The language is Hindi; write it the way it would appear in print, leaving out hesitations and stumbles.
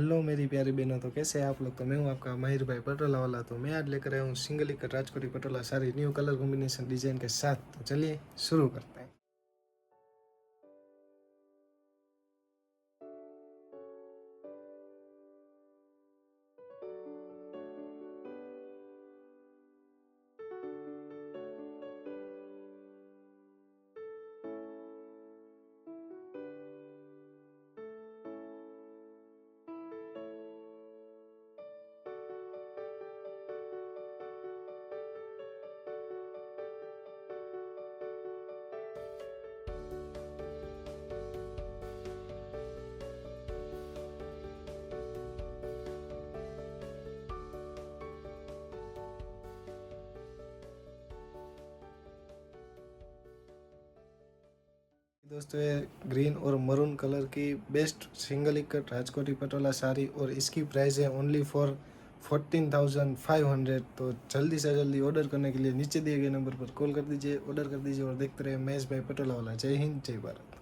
हेलो मेरी प्यारी बहनों, तो कैसे हैं आप लोग। तो मैं हूं आपका माहिर भाई पटोला वाला। तो मैं आज लेकर आया हूँ सिंगल कट राजकोटी पटोला सारी न्यू कलर कॉम्बिनेशन डिजाइन के साथ। तो चलिए शुरू करते हैं। दोस्तों, ये ग्रीन और मरून कलर की best single cut Rajkoti patola sari और इसकी प्राइस है ओनली फॉर 14,500। तो जल्दी से जल्दी ऑर्डर करने के लिए नीचे दिए गए नंबर पर कॉल कर दीजिए, ऑर्डर कर दीजिए और देखते रहे महेश भाई पटोला वाला। जय हिंद, जय भारत।